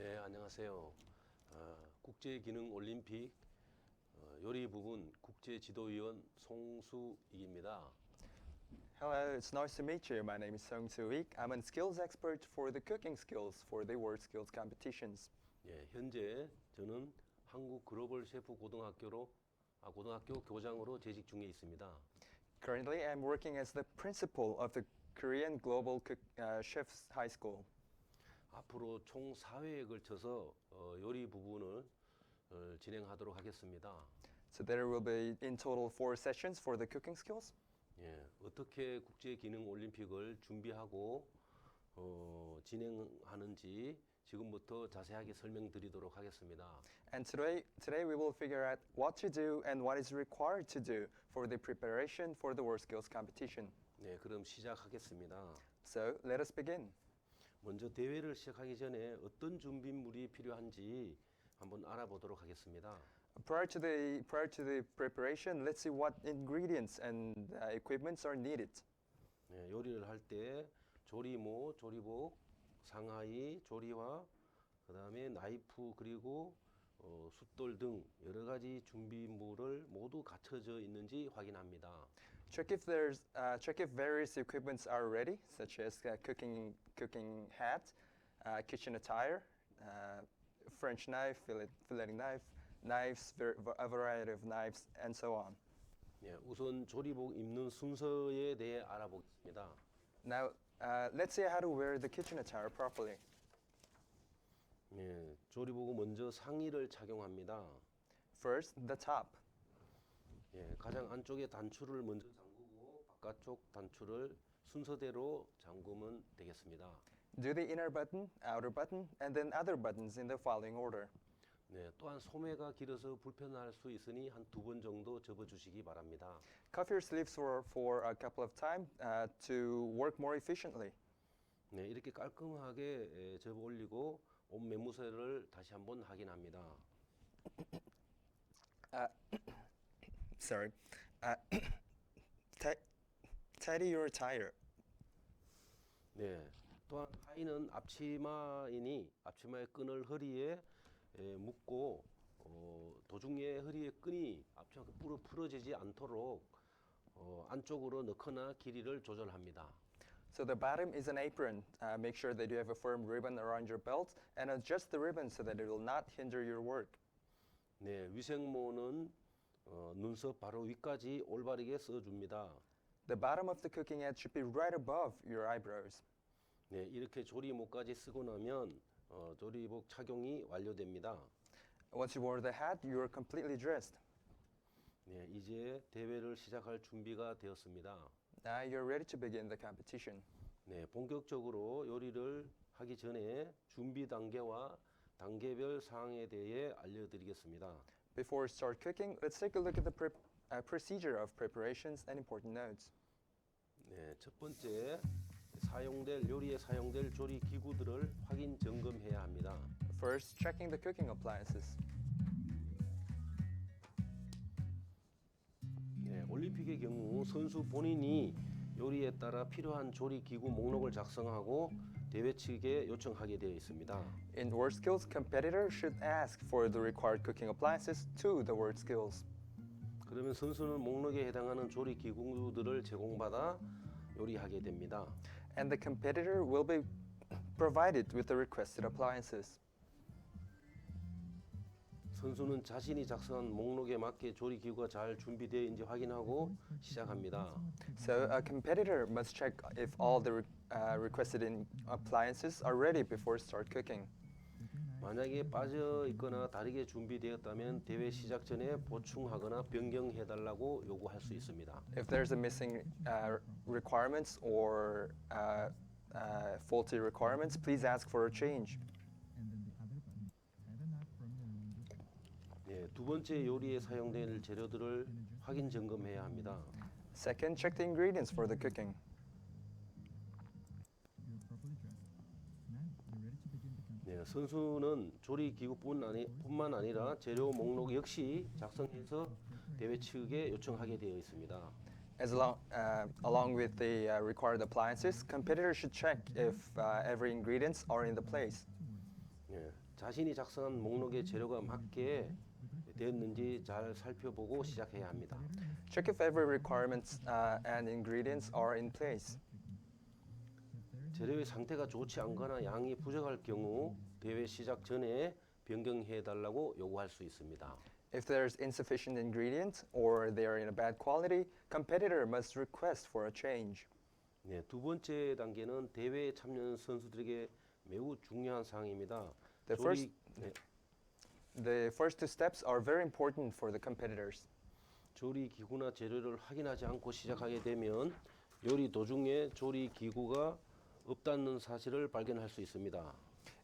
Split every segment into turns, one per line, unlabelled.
네, 안녕하세요. 국제기능올림픽 요리 부분 국제지도위원 송수익입니다.
Hello, it's nice to meet you. My name is Song Soo-ik. I'm a skills expert for the cooking skills for the World Skills Competitions.
예, 현재 저는 한국 글로벌 셰프 고등학교 교장으로 재직 중에 있습니다.
Currently, I'm working as the principal of the Korean Global Chefs High School.
앞으로 총 4회에 걸쳐서 요리 부분을 진행하도록 하겠습니다.
So there will be in total 4 sessions for the cooking skills.
예, 어떻게 국제기능올림픽을 준비하고 진행하는지 지금부터 자세하게 설명드리도록 하겠습니다.
And today we will figure out what to do and what is required to do for the preparation for the World Skills Competition.
네, 그럼 시작하겠습니다.
So let us begin.
먼저 대회를 시작하기 전에 어떤 준비물이 필요한지 한번 알아보도록 하겠습니다.
Prior to the preparation, let's see what ingredients and equipments are needed.
네, 요리를 할 때 조리모, 조리복, 상하이, 조리화, 그다음에 나이프 그리고 숫돌 등 여러 가지 준비물을 모두 갖춰져 있는지 확인합니다.
Check if various equipments are ready, such as cooking hat, kitchen attire, French knife, filleting knife, knives, a variety of knives, and so on.
네, 우선 조리복 입는 순서에 대해 알아보겠습니다.
Now, let's see how to wear the kitchen attire properly.
네, 조리복은 먼저 상의를 착용합니다.
First, the top.
예, 가장 안쪽에 단추를 먼저 잠그고 바깥쪽 단추를 순서대로 잠그면 되겠습니다.
Do the inner button, outer button, and then other buttons in the following order.
네, 또한 소매가 길어서 불편할 수 있으니 한 2번 정도 접어주시기 바랍니다.
Cuff your sleeves for a couple of times to work more efficiently.
네, 이렇게 깔끔하게 접어 올리고 옷 매무새를 다시 한번 확인합니다.
Sorry. Tidy your attire.
네, 또한 하의는 앞치마이니 앞치마의 끈을 허리에 묶고 도중에 허리의 끈이 앞치마 풀어지지 않도록 안쪽으로 넣거나 길이를 조절합니다.
So the bottom is an apron. Make sure that you have a firm ribbon around your belt and adjust the ribbon so that it will not hinder your work.
네, 위생모는 눈썹 바로 위까지 올바르게 써줍니다.
The bottom of the cooking hat should be right above your eyebrows.
네, 이렇게 조리모까지 쓰고 나면 조리복 착용이 완료됩니다.
Once you wore the hat, you are completely dressed.
네, 이제 대회를 시작할 준비가 되었습니다.
Now you're ready to begin the competition.
네, 본격적으로 요리를 하기 전에 준비 단계와 단계별 사항에 대해 알려드리겠습니다.
Before we start cooking, let's take a look at the procedure of preparations and important notes.
네, 첫 번째 요리에 사용될 조리 기구들을 확인 점검해야 합니다.
First, checking the cooking appliances.
네, 올림픽의 경우 선수 본인이 요리에 따라 필요한 조리 기구 목록을 작성하고 대회 측에 요청하게 되어 있습니다.
In WorldSkills, competitors should ask for the required cooking appliances to the WorldSkills.
그러면 선수는 목록에 해당하는 조리 기구들을 제공받아 요리하게 됩니다.
And the competitor will be provided with the requested appliances.
선수는 자신이 작성한 목록에 맞게 조리 기구가 잘 준비되어 있는지 확인하고 시작합니다.
So a competitor must check if all the requested appliances are ready before start cooking.
만약에 빠져 있거나 다르게 준비되었다면 대회 시작 전에 보충하거나 변경해 달라고 요구할 수 있습니다.
If there's a missing requirements or faulty requirements, please ask for a change.
네, 두 번째 요리에 사용될 재료들을 확인 점검해야 합니다.
Second, check the ingredients for the cooking.
네, 선수는 조리 기구뿐만 아니라 재료 목록 역시 작성해서 대회 측에 요청하게 되어 있습니다.
Along with the required appliances, competitors should check if every ingredients are in the place.
네, 자신이 작성한 목록의 재료가 맞게 되었는지 잘 살펴보고 시작해야 합니다.
Check if every requirements and ingredients are in place.
재료의 상태가 좋지 않거나 양이 부족할 경우 대회 시작 전에 변경해 달라고 요구할 수 있습니다.
If there's insufficient ingredients or they are in a bad quality, competitor must request for a change.
네, 두 번째 단계는 대회에 참여하는 선수들에게 매우 중요한 사항입니다.
The The first two steps are very important for the competitors.
조리 기구나 재료를 확인하지 않고 시작하게 되면 요리 도중에 조리 기구가 없다는 사실을 발견할 수 있습니다.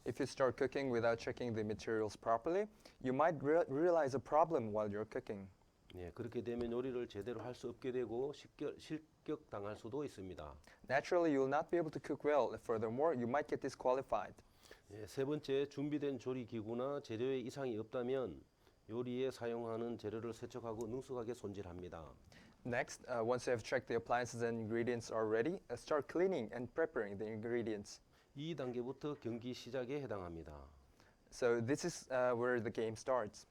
If you start cooking without checking the materials properly, you might realize a problem while you're cooking.
네, 그렇게 되면 요리를 제대로 할 수 없게 되고 실격당할 수도 있습니다.
Naturally, you will not be able to cook well. Furthermore, you might get disqualified.
네, 세 번째, 준비된 조리 기구나 재료에 이상이 없다면 요리에 사용하는 재료를 세척하고 능숙하게 손질합니다.
Next, once you have checked the appliances and ingredients are ready, start cleaning and preparing the ingredients.
이 단계부터 경기 시작에 해당합니다.
So this is where the game starts.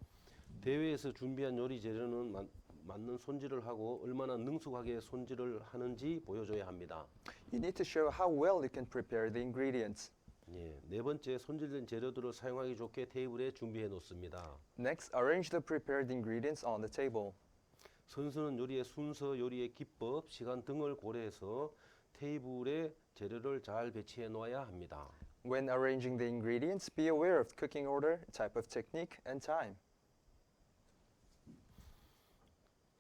대회에서 준비한 요리 재료는 맞는 손질을 하고 얼마나 능숙하게 손질을 하는지 보여줘야 합니다.
You need to show how well you can prepare the ingredients.
예, 네 번째, 손질된 재료들을 사용하기 좋게 테이블에 준비해 놓습니다.
Next, arrange the prepared ingredients on the table.
선수는 요리의 순서, 요리의 기법, 시간 등을 고려해서 테이블에 재료를 잘 배치해 놓아야 합니다.
When arranging the ingredients, be aware of cooking order, type of technique, and time.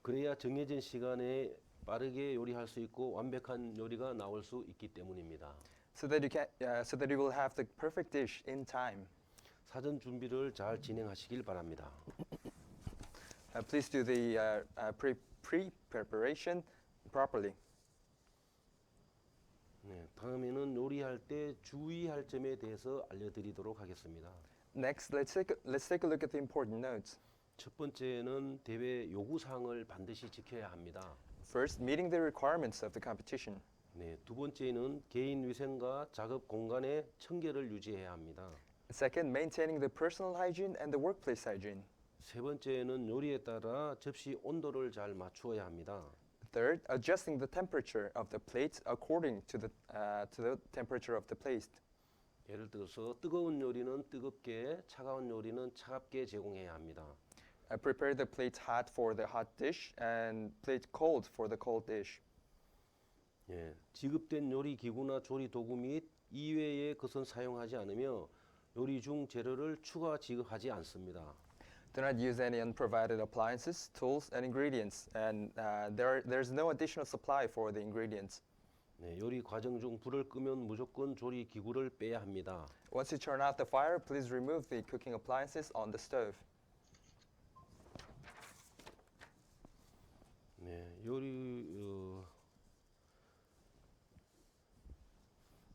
그래야 정해진 시간에 빠르게 요리할 수 있고 완벽한 요리가 나올 수 있기 때문입니다.
So that you will have the perfect dish in time.
사전 준비를 잘 진행하시길 바랍니다.
Please do the pre-preparation properly.
네, 다음에는 요리할 때 주의할 점에 대해서 알려드리도록 하겠습니다.
Next, let's take a look at the important notes.
첫 번째는 대회 요구 사항을 반드시 지켜야 합니다.
First, meeting the requirements of the competition.
네, 두 번째는 개인 위생과 작업 공간의 청결을 유지해야 합니다.
Second, maintaining the personal hygiene and the workplace hygiene.
세 번째는 요리에 따라 접시 온도를 잘 맞추어야 합니다.
Third, adjusting the temperature of the plate according to the temperature of the plate.
예를 들어서 뜨거운 요리는 뜨겁게, 차가운 요리는 차갑게 제공해야 합니다.
Prepare the plate hot for the hot dish and plate cold for the cold dish.
예, 지급된 요리 기구나 조리 도구 및 이외의 것은 사용하지 않으며 요리 중 재료를 추가 지급하지 않습니다.
Do not use any unprovided appliances, tools, and ingredients, and there's no additional supply for the ingredients.
네, 요리 과정 중 불을 끄면 무조건 조리 기구를 빼야 합니다.
Once you turn out the fire, please remove the cooking appliances on the stove.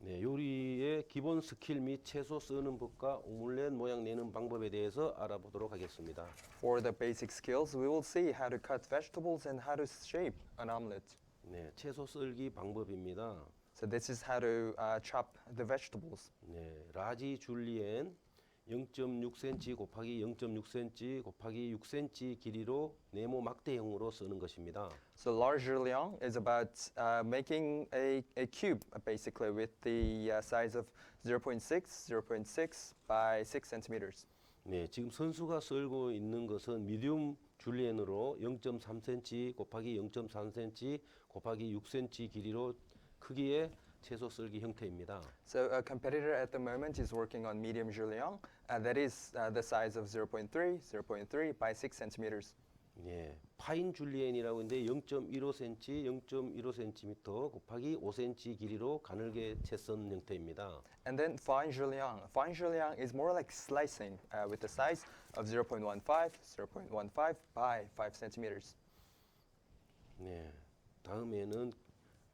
네, 요리의 기본 스킬 및 채소 쓰는 법과 오믈렛 모양 내는 방법에 대해서 알아보도록 하겠습니다.
For the basic skills, we will see how to cut vegetables and how to shape an omelette.
네, 채소 썰기 방법입니다.
So this is how to chop the vegetables.
네, 라지 줄리엔 0.6cm 곱하기 0.6cm 곱하기 6cm 길이로 네모 막대형으로 쓰는 것입니다.
So large julienne is about making a cube, basically, with the size of 0.6, 0.6 by 6 centimeters.
네, 지금 선수가 썰고 있는 것은 미디움 줄리엔으로 0.3cm 곱하기 0.3cm 곱하기 6cm 길이로 크기의 채소 썰기 형태입니다.
So a competitor at the moment is working on medium julienne, that is the size of 0.3, 0.3 by 6 centimeters.
예, 파인 줄리엔이라고 하는데 0.15cm, 0.15cm 곱하기 5cm 길이로 가늘게 채 썬 형태입니다.
And then fine julienne. Fine julienne is more like slicing with the size of 0.15, 0.15 by 5 centimeters.
네, 다음에는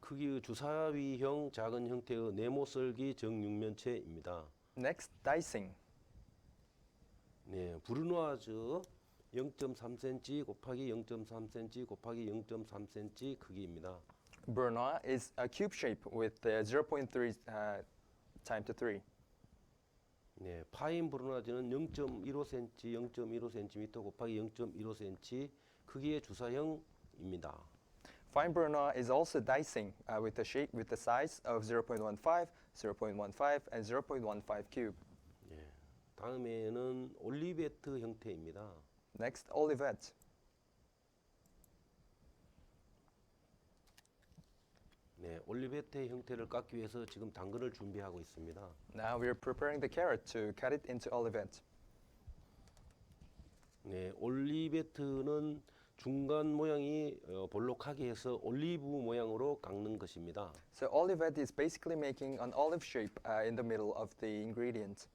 크기의 주사위형 작은 형태의 네모 썰기 정육면체입니다.
Next, dicing.
네, 브루노아즈 0.3cm 곱하기 0.3cm 곱하기 0.3cm 크기입니다.
Brunoise is a cube shape with 0.3 time to 3.
네, 파인 브로나즈는 0.15cm, 0.15cm 곱하기 0.15cm 크기의 주사형입니다.
Fine Brunoise is also dicing with the shape with the size of 0.15, 0.15, and 0.15 cube.
예, 다음에는 올리베트 형태입니다.
Next, Olivet.
네, 올리베트 형태를 깎기 위해서 지금 당근을 준비하고 있습니다.
Now we are preparing the carrot to cut it into Olivet.
네, 올리베트는 중간 모양이 볼록하게 해서 올리브 모양으로 깎는 것입니다.
So Olivet is basically making an olive shape in the middle of the ingredient.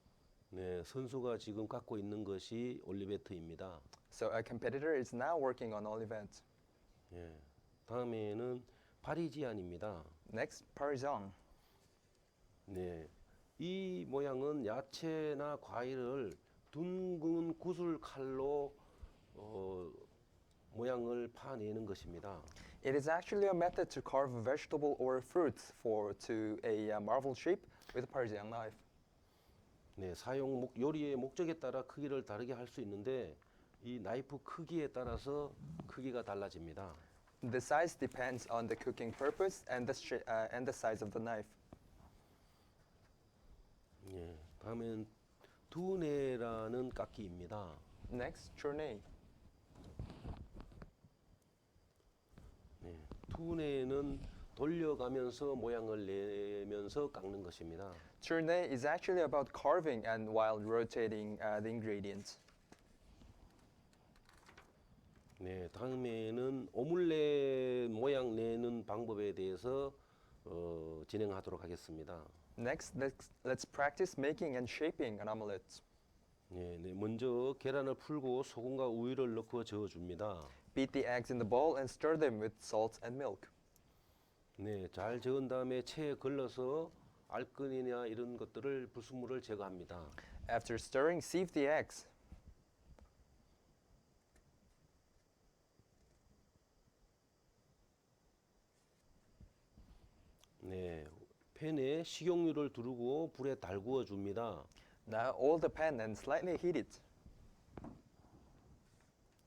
네, 선수가 지금 깎고 있는 것이 올리베트입니다.
So a competitor is now working on Olivet.
예, 다음에는 파리지안입니다.
Next, Parmesan.
네, 이 모양은 야채나 과일을 둥근 구슬 칼로 모양을 파내는 것입니다.
It is actually a method to carve a vegetable or a fruit to a marvel shape with a Parmesan knife.
네, 요리의 목적에 따라 크기를 다르게 할 수 있는데 이 나이프 크기에 따라서 크기가 달라집니다.
The size depends on the cooking purpose and the size of the knife.
예, 다음엔 두네라는 깎기입니다.
Next, Tournai.
네, 두네는 돌려가면서 모양을 내면서 깎는 것입니다.
Tournai is actually about carving and while rotating the ingredients.
네, 다음에는 오믈렛 모양 내는 방법에 대해서 진행하도록 하겠습니다.
Next, let's practice making and shaping an omelette.
네, 먼저 계란을 풀고 소금과 우유를 넣고 저어줍니다.
Beat the eggs in the bowl and stir them with salt and milk.
네, 잘 저은 다음에 체에 걸러서 알끈이나 이런 것들을 불순물을 제거합니다.
After stirring, sieve the eggs.
네, 팬에 식용유를 두르고 불에 달구어 줍니다.
Now oil the pan and slightly heat it.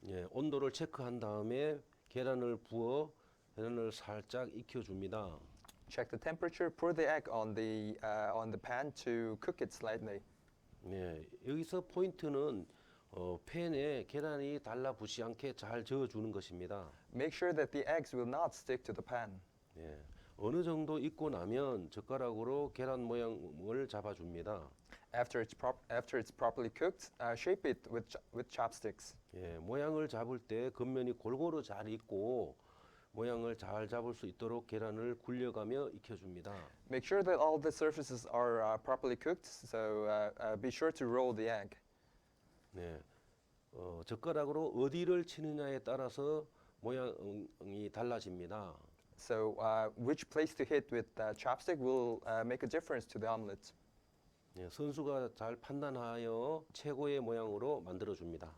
예, 온도를 체크한 다음에 계란을 부어 계란을 살짝 익혀줍니다.
Check the temperature. Pour the egg on the pan to cook it slightly.
네, 여기서 포인트는 팬에 계란이 달라붙지 않게 잘 저어주는 것입니다.
Make sure that the eggs will not stick to the pan.
예, 어느 정도 익고 나면 젓가락으로 계란 모양을 잡아줍니다.
After it's properly cooked, shape it with chopsticks.
예, 모양을 잡을 때 겉면이 골고루 잘 익고 모양을 잘 잡을 수 있도록 계란을 굴려가며 익혀줍니다.
Make sure that all the surfaces are properly cooked. So be sure to roll the egg.
네, 젓가락으로 어디를 치느냐에 따라서 모양이 달라집니다.
So which place to hit with the chopstick will make a difference to the omelet.
네, 선수가 잘 판단하여 최고의 모양으로 만들어줍니다.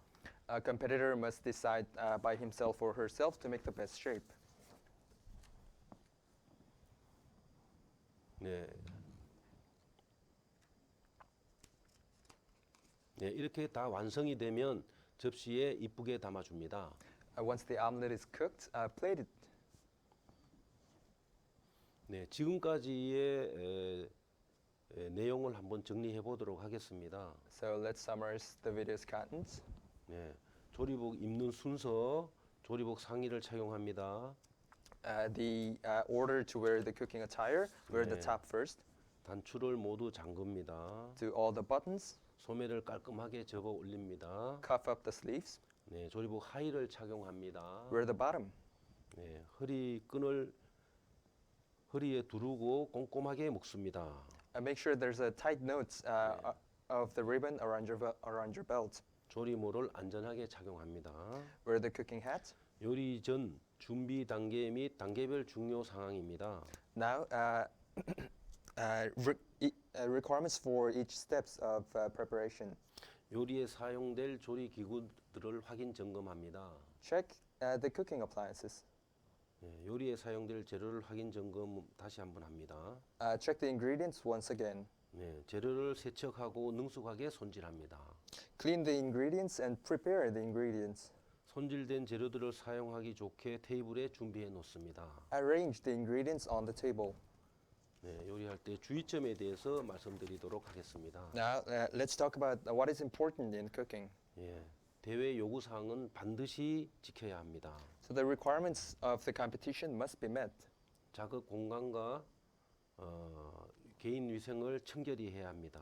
A competitor must decide by himself or herself to make the best shape.
네. 네, 이렇게 다 완성이 되면 접시에 이쁘게 담아줍니다.
Once the omelet is cooked, plate it.
네, 지금까지의 내용을 한번 정리해 보도록 하겠습니다.
So let's summarize the video's contents.
네, 조리복 입는 순서, 조리복 상의를 착용합니다.
The order to wear the cooking attire, wear the
네.
top first.
단추를 모두 잠굽니다.
Do all the buttons.
소매를 깔끔하게 접어 올립니다.
Cuff up the sleeves.
네, 조리복 하의를 착용합니다.
Wear the bottom.
네, 허리끈을 허리에 두르고 꼼꼼하게 묶습니다.
Make sure there's a tight note of the ribbon around your belt.
조리모를 안전하게 착용합니다.
Wear the cooking hat.
요리 전 준비 단계 및 단계별 중요 상황입니다.
Now, requirements for each steps of preparation.
요리에 사용될 조리 기구들을 확인 점검합니다.
Check the cooking appliances.
네, 요리에 사용될 재료를 확인 점검 다시 한번 합니다.
Check the ingredients once again.
네, 재료를 세척하고 능숙하게 손질합니다.
Clean the ingredients and prepare the ingredients.
손질된 재료들을 사용하기 좋게 테이블에 준비해 놓습니다.
Arrange the ingredients on the table.
네, 요리할 때 주의점에 대해서 말씀드리도록 하겠습니다.
Now, let's talk about what is important in cooking.
예, 대회 요구 사항은 반드시 지켜야 합니다.
So the requirements of the competition must be met.
자극 공간과 개인 위생을 청결히 해야 합니다.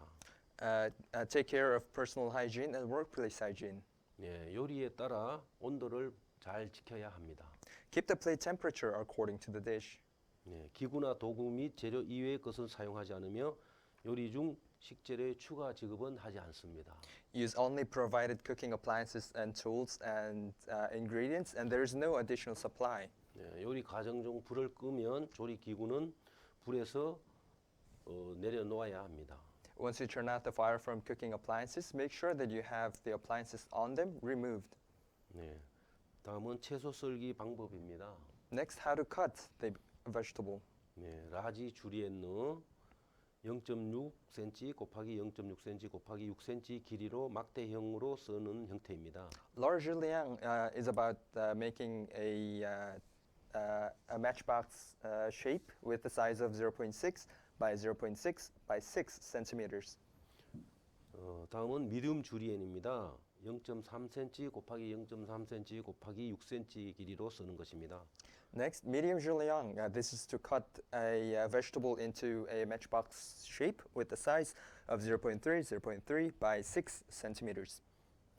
Take care of personal hygiene and workplace hygiene.
예, 요리에 따라 온도를 잘 지켜야 합니다.
Keep the plate temperature according to the dish.
예, 기구나 도구 및 재료 이외의 것은 사용하지 않으며 요리 중 식재료의 추가 지급은 하지 않습니다.
Use only provided cooking appliances and tools and ingredients, and there is no additional supply.
예, 요리 과정 중 불을 끄면 조리 기구는 불에서 내려놓아야 합니다.
Once you turn out the fire from cooking appliances, make sure that you have the appliances on them removed.
네, 다음은 채소 썰기 방법입니다.
Next, how to cut the vegetable.
네, 라지 주리엔느 0.6cm 곱하기 0.6cm 곱하기 6cm 길이로 막대형으로 써는 형태입니다.
Large julienne is about making a matchbox shape with the size of 0.6 by 0.6 by 6 centimeters.
다음은 미디움 주리엔입니다. 0.3cm 곱하기 0.3cm 곱하기 6cm 길이로 쓰는 것입니다.
Next, medium julienne. This is to cut a vegetable into a matchbox shape with the size of 0.3, 0.3 by 6 centimeters.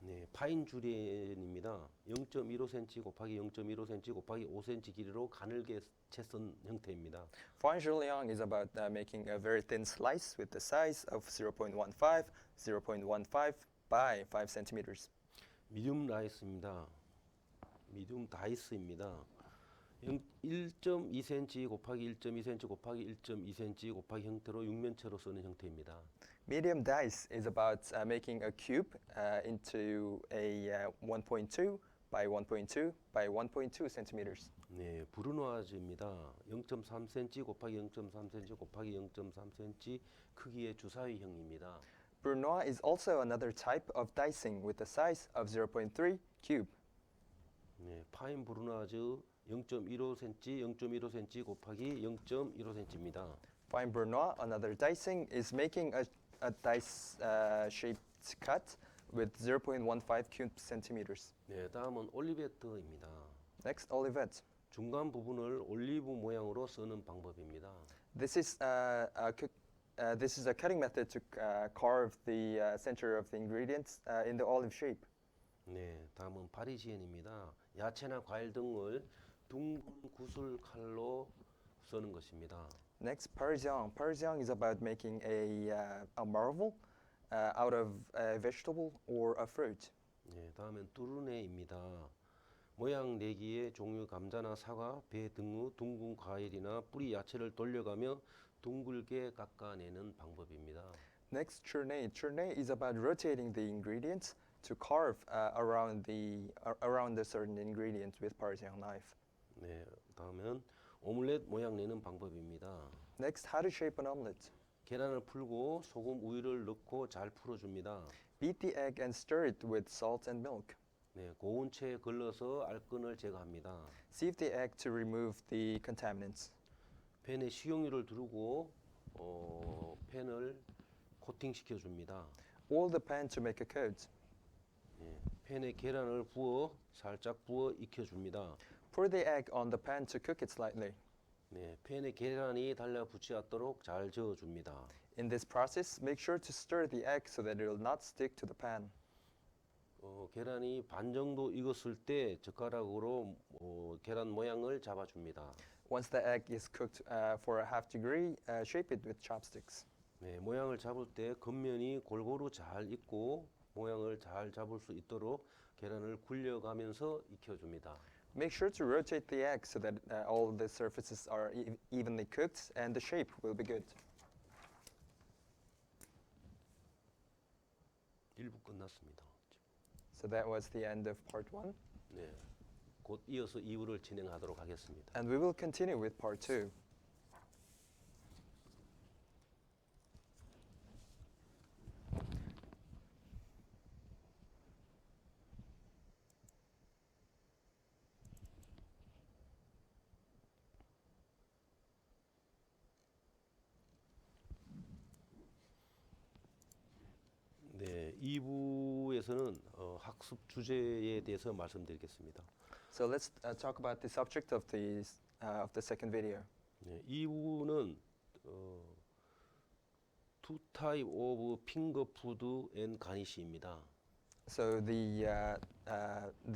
네, 파인 주리엔입니다. 0.15cm 곱하기 0.15cm 곱하기 5cm 길이로 가늘게 채 썬 형태입니다.
Fine julienne is about making a very thin slice with the size of 0.15, 0.15 by 5 centimeters.
미디움 라이스입니다. 미디움 다이스입니다. 1.2cm 곱하기 1.2cm 곱하기 1.2cm 곱하기 형태로 육면체로 쓰는 형태입니다.
Medium dice is about making a cube into a 1.2 by 1.2 by 1.2 centimeters.
네, 브루노아즈입니다. 0.3cm 곱하기 0.3cm 곱하기 0.3cm 크기의 주사위형입니다.
Brunoise is also another type of dicing with the size of 0.3 cube.
네, 파인 브루노아즈 0.15cm, 0.15cm 곱하기 0.15cm입니다.
Fine Brunoise, another dicing, is making a dice shaped cut with 0.15 cube centimeters.
네, 다음은 올리베트입니다.
Next, Olivet.
중간 부분을 올리브 모양으로 쓰는 방법입니다.
This is a cutting method to carve the center of the ingredients in the olive shape.
네, 다음은 파리지엔입니다. 야채나 과일 등을 둥근 구슬 칼로 써는 것입니다.
Next, Parisian. Parisian is about making a marvel out of a vegetable or a fruit.
네, 다음엔 뚜르네입니다. 모양 내기의 종류 감자나 사과, 배 등의 둥근 과일이나 뿌리 야채를 돌려가며 둥글게 깎아내는 방법입니다.
Next, Tournai. Tournai is about rotating the ingredients to carve around the certain ingredients with Parisian knife.
네, 다음은 오믈렛 모양 내는 방법입니다.
Next, how to shape an omelette.
계란을 풀고 소금, 우유를 넣고 잘 풀어줍니다.
Beat the egg and stir it with salt and milk.
네, 고운 채 걸러서 알끈을 제거합니다.
Sieve the egg to remove the contaminants.
팬에 식용유를 두르고 팬을 코팅시켜 줍니다.
Oil the pan to make a coat.
네, 팬에 계란을 부어 살짝 부어 익혀 줍니다.
Pour the egg on the pan to cook it slightly.
네, 팬에 계란이 달라붙지 않도록 잘 저어 줍니다.
In this process, make sure to stir the egg so that it will not stick to the pan.
계란이 반 정도 익었을 때 젓가락으로 계란 모양을 잡아줍니다.
Once the egg is cooked for a half degree, shape it with chopsticks.
네, 모양을 잡을 때 겉면이 골고루 잘 익고 모양을 잘 잡을 수 있도록 계란을 굴려가면서 익혀줍니다.
Make sure to rotate the egg so that all the surfaces are evenly cooked and the shape will be good.
1부 끝났습니다.
So that was the end of part 1.
네, 곧 이어서 2부를 진행하도록 하겠습니다.
And we will continue with part 2.
2부에서는 학습 주제에 대해서 말씀드리겠습니다.
So let's talk about the subject of of the second video.
네, 2부는 two type of finger food and garnish입니다.
So the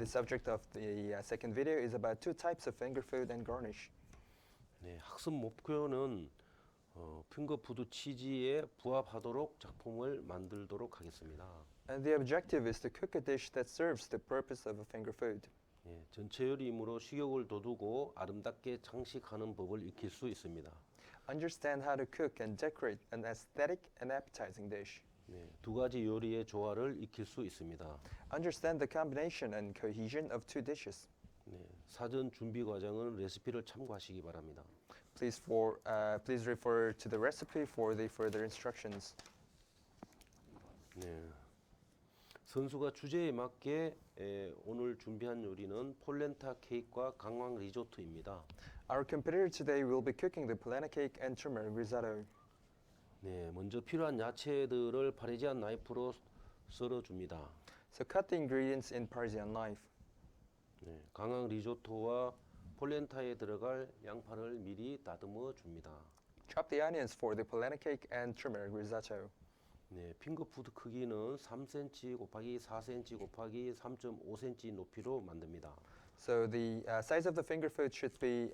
subject of the second video is about two types of finger food and garnish.
네, 학습 목표는 핑거푸드 치즈에 부합하도록 작품을 만들도록 하겠습니다.
And the objective is to cook a dish that serves the purpose of a finger food.
예, 전체 요리이므로 식욕을 돋우고 아름답게 장식하는 법을 익힐 수 있습니다.
Understand how to cook and decorate an aesthetic and appetizing dish.
네, 두 가지 요리의 조화를 익힐 수 있습니다.
Understand the combination and cohesion of two dishes.
네, 사전 준비 과정은 레시피를 참고하시기 바랍니다.
Please refer to the recipe for the further instructions.
네, 선수가 주제에 맞게 오늘 준비한 요리는 폴렌타 케이크와 강황 리조트입니다.
Our competitor today will be cooking the polenta cake and turmeric risotto.
네, 먼저 필요한 야채들을 파리지안 나이프로 썰어줍니다.
So cut the ingredients in Parmesan knife.
네, 강황 리조토와 폴렌타에 들어갈 양파를 미리 다듬어 줍니다.
Chop the onions for the polenta cake and turmeric risotto.
네, 핑거푸드 크기는 3cm 곱하기 4cm 곱하기 3.5cm 높이로 만듭니다.
So the size of the finger food should be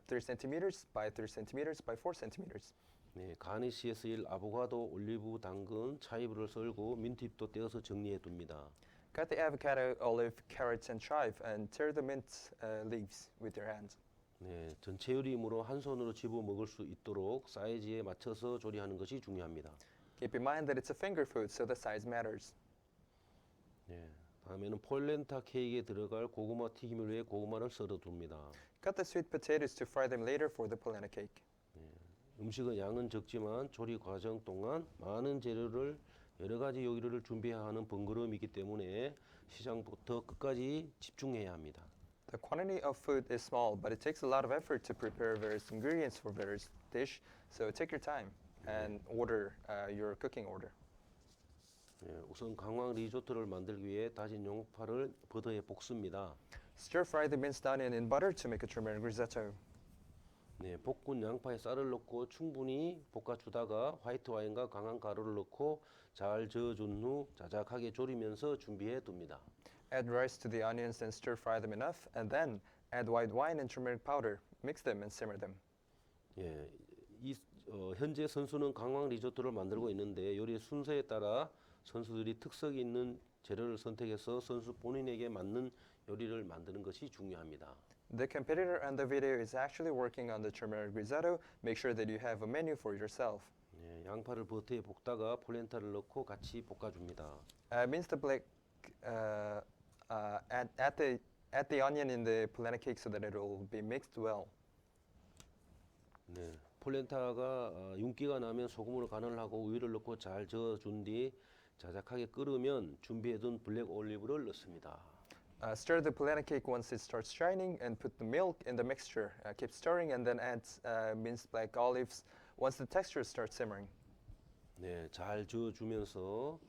3 centimeters by 3 centimeters by 4 centimeters.
네, 가니시에 쓰일 아보카도, 올리브, 당근, 차이브를 썰고 민트잎도 떼어서 정리해 둡니다.
Cut the avocado, olive, carrots, and chive, and tear the mint leaves with your hands.
네, 전체 요리이므로 한 손으로 집어 먹을 수 있도록 사이즈에 맞춰서 조리하는 것이 중요합니다.
Keep in mind that it's a finger food, so the size matters.
네, 다음에는 폴렌타 케이크에 들어갈 고구마 튀김을 위해 고구마를 썰어 둡니다.
Cut the sweet potatoes to fry them later for the polenta cake.
음식의 양은 적지만 조리 과정 동안 많은 재료를 여러 가지 요리를 준비해야 하는 번거로움이기 때문에 시작부터 끝까지 집중해야 합니다.
The quantity of food is small, but it takes a lot of effort to prepare various ingredients for various dish. So take your time and order your cooking order.
예, 우선 강황 리조트를 만들기 위해 다진 양파를 버터에 볶습니다.
Stir fry the minced onion in butter to make a turmeric risotto.
네, 볶은 양파에 쌀을 넣고 충분히 볶아주다가 화이트 와인과 강한 가루를 넣고 잘 저어준 후 자작하게 졸이면서 준비해 둡니다.
Add rice to the onions and stir fry them enough, and then add white wine and turmeric powder. Mix them and simmer them.
예, 현재 선수는 강황 리조트를 만들고 있는데 요리 순서에 따라 선수들이 특색 있는 재료를 선택해서 선수 본인에게 맞는 요리를 만드는 것이 중요합니다.
The competitor on the video is actually working on the turmeric risotto. Make sure that you have a menu for yourself.
예, 양파를 버터에 볶다가 폴렌타를 넣고 같이 볶아줍니다.
Mince the black, add the onion in the polenta cake so that it will be mixed well.
네, 폴렌타가 윤기가 나면 소금으로 간을 하고 우유를 넣고 잘 저어준 뒤 자작하게 끓으면 준비해둔 블랙 올리브를 넣습니다.
Stir the polenta cake once it starts shining and put the milk in the mixture. Keep stirring and then add minced black olives once the texture starts simmering.
네, 잘 저어주면서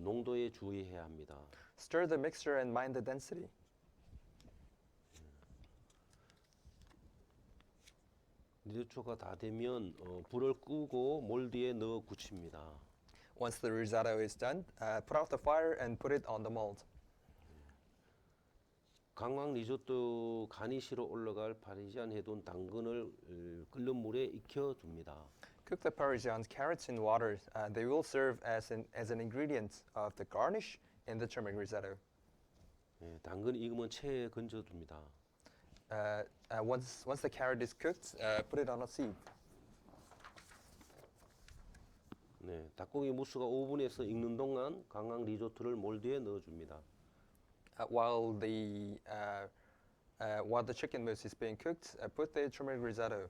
농도에 주의해야 합니다.
Stir the mixture and mind the density.
리조초가 다 되면 불을 끄고 몰드에 넣어 굳힙니다.
Once the risotto is done, put out the fire and put it on the mold.
강황 리조또 가니시로 올라갈 파리지안 해둔 당근을 끓는 물에 익혀줍니다.
Cook the Parmesan carrots in water. They will serve as an ingredient of the garnish in the turmeric risotto.
예, 당근이 익으면 체에 건져둡니다.
Once the carrot is cooked, put it on a sieve.
네, 닭고기 무스가 오븐에서 익는 동안 강황 리조트를 몰드에 넣어줍니다.
While the chicken mousse is being cooked, put the turmeric risotto.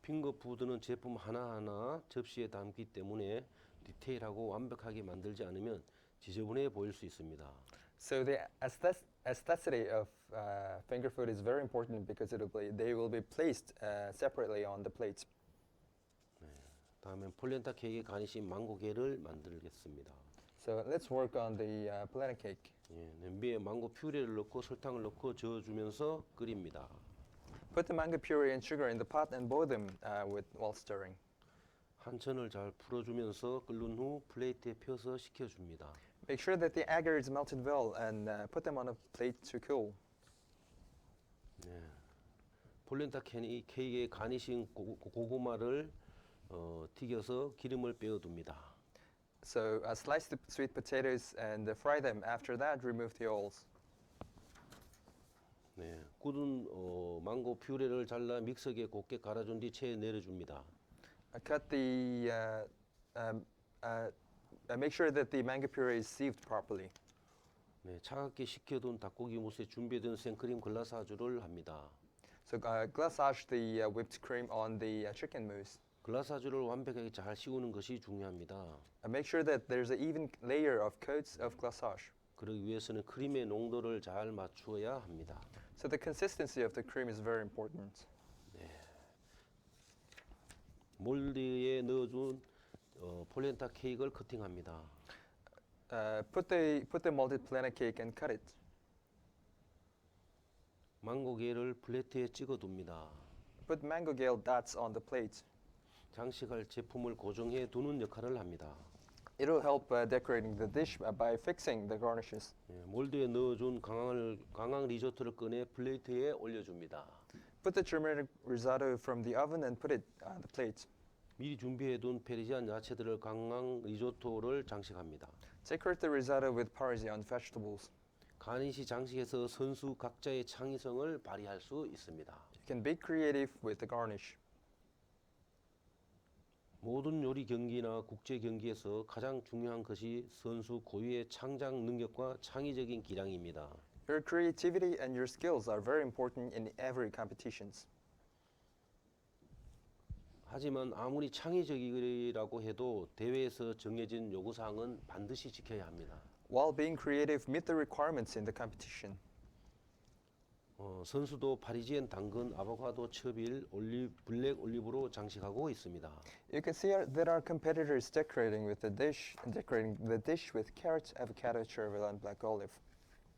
핑거푸드는 제품 하나하나 접시에 담기 때문에 디테일하고 완벽하게 만들지 않으면 지저분해 보일 수 있습니다.
So the aestheticity of finger food is very important because they will be placed separately on the plate.
다음엔 폴렌타 케이크에 가니시 망고게를 만들겠습니다.
So So let's work on the polenta cake.
예, 냄비에 망고 퓨레를 넣고 설탕을 넣고 저어주면서 끓입니다.
Put the mango puree and sugar in the pot and boil them while stirring.
한천을 잘 풀어주면서 끓는 후 플레이트에 펴서 식혀줍니다.
Make sure that the agar is melted well and put them on a plate to cool.
폴렌타 케이크의 가니싱 고구마를 튀겨서 기름을 빼어둡니다.
So slice the sweet potatoes and fry them. After that, remove the oils.
네, 굳은 망고 퓨레를 잘라 믹서기에 곱게 갈아준 뒤 체에 내려줍니다.
Make sure that the mango puree is sieved properly.
네, 차갑게 식혀둔 닭고기 무스에 준비된 생크림 글라사주를 합니다.
So glaçage the whipped cream on the chicken mousse.
글라사주를 완벽하게 잘 씌우는 것이 중요합니다.
Make sure that there's an even layer of coats of glaçage.
그러기 위해서는 크림의 농도를 잘 맞추어야 합니다.
So the consistency of the cream is very important.
몰드에 넣어준 폴렌타 케이크를 커팅합니다.
Put the molded polenta cake and cut it.
망고게를 플레이트에 찍어둡니다.
Put mango gel dots on the plate.
장식할 제품을 고정해 두는 역할을 합니다.
It'll help decorating the dish by fixing the garnishes.
몰드에 넣어준 강황 리조트를 꺼내 플레이트에 올려줍니다.
Put the turmeric risotto from the oven and put it on the plate.
미리 준비해둔 페르시안 야채들을 강황 리조토를 장식합니다.
Decorate the risotto with Parmesan vegetables.
가니시 장식에서 선수 각자의 창의성을 발휘할 수 있습니다.
You can be creative with the garnish.
모든 요리 경기나 국제 경기에서 가장 중요한 것이 선수 고유의 창작 능력과 창의적인 기량입니다.
Your creativity and your skills are very important in every competitions.
하지만 아무리 창의적이라고 해도 대회에서 정해진 요구사항은 반드시 지켜야 합니다.
While being creative, meet the requirements in the competition.
선수도 파리지엔 당근, 아보카도, 첩일, 블랙 올리브로 장식하고 있습니다.
You can see that our competitors decorating the dish with carrots, avocado, chervil, and black olive.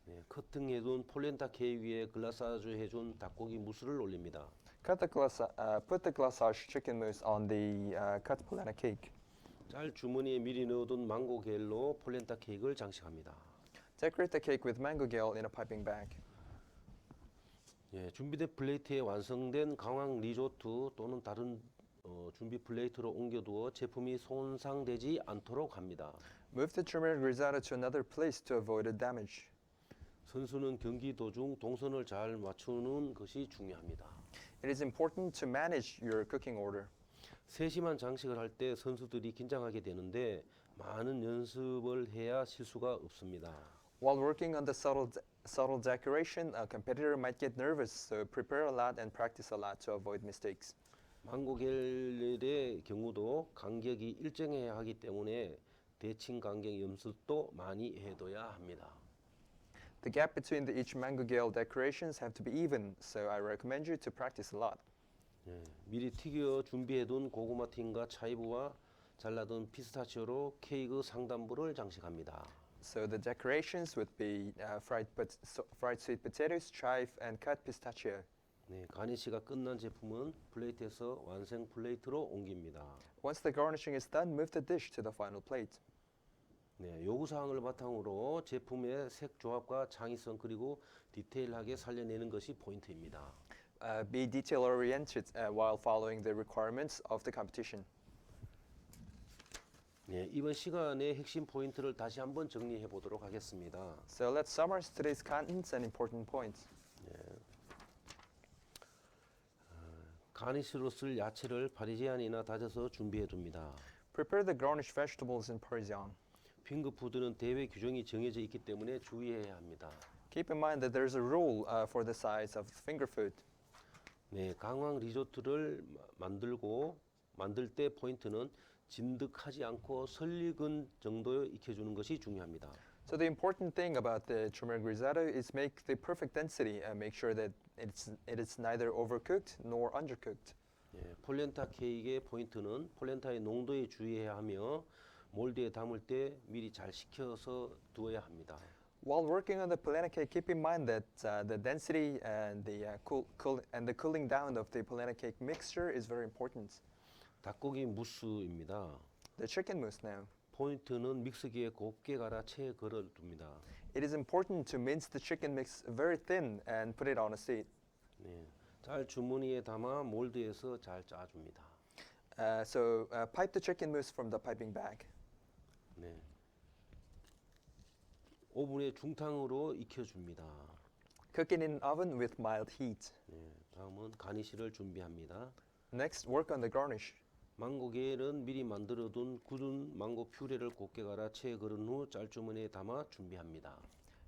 네, 커팅해둔 폴렌타 케이크 위에 글라사주 해준 닭고기 무스를 올립니다.
Put the glaçage chicken mousse on the cut polenta cake.
짤 주머니에 미리 넣어둔 망고 겔로 폴렌타 케이크를 장식합니다.
Decorate the cake with mango gel in a piping bag.
예, 준비된 플레이트에 완성된 강황 리조트 또는 다른 준비 플레이트로 옮겨두어 제품이 손상되지 않도록 합니다.
Move the turmeric risotto to another place to avoid a damage.
선수는 경기 도중 동선을 잘 맞추는 것이 중요합니다.
It is important to manage your cooking order.
세심한 장식을 할 때 선수들이 긴장하게 되는데 많은 연습을 해야 실수가 없습니다.
While working on the subtle decoration, a competitor might get nervous, so prepare a lot and practice a lot to avoid mistakes.
망고겔의 경우도 간격이 일정해야 하기 때문에 대칭 간격 연습도 많이 해둬야 합니다.
The gap between each mango gel decorations have to be even, so I recommend you to practice a lot.
예, 미리 튀겨 준비해둔 고구마 틴과 차이브와 잘라둔 피스타치오로 케이크 상단부를 장식합니다.
So the decorations would be fried sweet potatoes, chive, and cut pistachio.
네, 가니시가 끝난 제품은 플레이트에서 완성 플레이트로 옮깁니다.
Once the garnishing is done, move the dish to the final plate.
네, 요구사항을 바탕으로 제품의 색 조합과 창의성 그리고 디테일하게 살려내는 것이 포인트입니다.
Be detail-oriented while following the requirements of the competition.
네, 이번 시간의 핵심 포인트를 다시 한번 정리해 보도록 하겠습니다.
So let's summarize today's contents and important points.
가니시로 쓸 야채를 파리지안이나 다져서 준비해 둡니다.
Prepare the garnished vegetables in Parmesan.
핑거푸드는 대회 규정이 정해져 있기 때문에 주의해야 합니다.
Keep in mind that there's a rule for the size of finger food.
네, 강황 리조트를 만들 때 포인트는 진득하지 않고 설익은 정도에 익혀주는 것이 중요합니다.
So the important thing about the turmeric risotto is make the perfect density and make sure that it is neither overcooked nor undercooked.
예, 폴렌타 케이크의 포인트는 폴렌타의 농도에 주의해야 하며 몰드에 담을 때 미리 잘 식혀서 두어야 합니다.
While working on the polenta cake, keep in mind that the density and the cooling down of the polenta cake mixture is very important.
닭고기 무스입니다.
The chicken mousse now.
포인트는 믹서기에 곱게 갈아 채 걸어 둡니다.
It is important to mince the chicken mix very thin and put it on a seat.
네. 잘 주머니에 담아 몰드에서 잘 짜줍니다.
So pipe the chicken mousse from the piping bag.
네. 오븐에 중탕으로 익혀줍니다.
Cook it in oven with mild heat.
네. 다음은 가니쉬를 준비합니다.
Next, work on the garnish.
망고게는 미리 만들어둔 굳은 망고 퓨레를 곱게 갈아 채 걸은 후 짤주머니에 담아 준비합니다.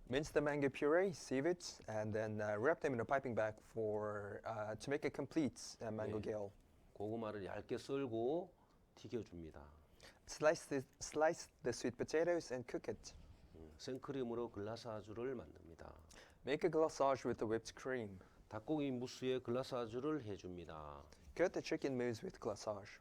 Mince the mango puree, sieve it, and then wrap them in a piping bag to make a complete mango
네.
gale.
고구마를 얇게 썰고 튀겨줍니다.
Slice the sweet potatoes and cook it.
생크림으로 글라사주를 만듭니다.
Make a glaçage with the whipped cream.
닭고기 무스에 글라사주를 해줍니다.
Coat the chicken mousse with glaçage.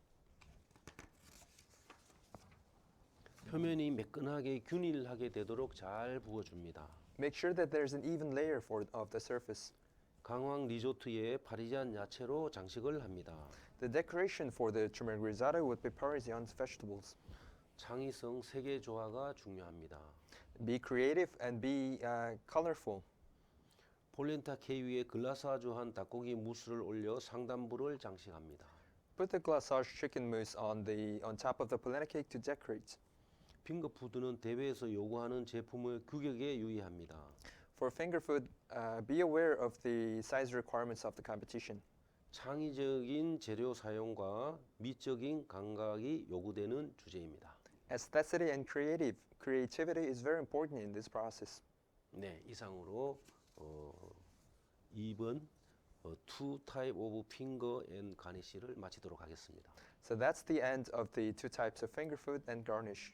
표면이 매끈하게 균일하게 되도록 잘 부어줍니다.
Make sure that there's an even layer of the surface.
강황 리조트에 파리지안 야채로 장식을 합니다.
The decoration for the turmeric risotto would be Parisian vegetables.
창의성 세계 조화가 중요합니다.
Be creative and be colorful.
폴렌타 케이 위에 글라사주한 닭고기 무스를 올려 상단부를 장식합니다.
Put the glaçage chicken mousse on top of the polenta cake to decorate.
핑거푸드는 대회에서 요구하는 제품의 규격에 유의합니다.
For finger food, be aware of the size requirements of the competition.
창의적인 재료 사용과 미적인 감각이 요구되는 주제입니다.
Aestheticity and creativity is very important in this process.
네, 이상으로 2번 two type of finger and garnish를 마치도록 하겠습니다.
So that's the end of the two types of finger food and garnish.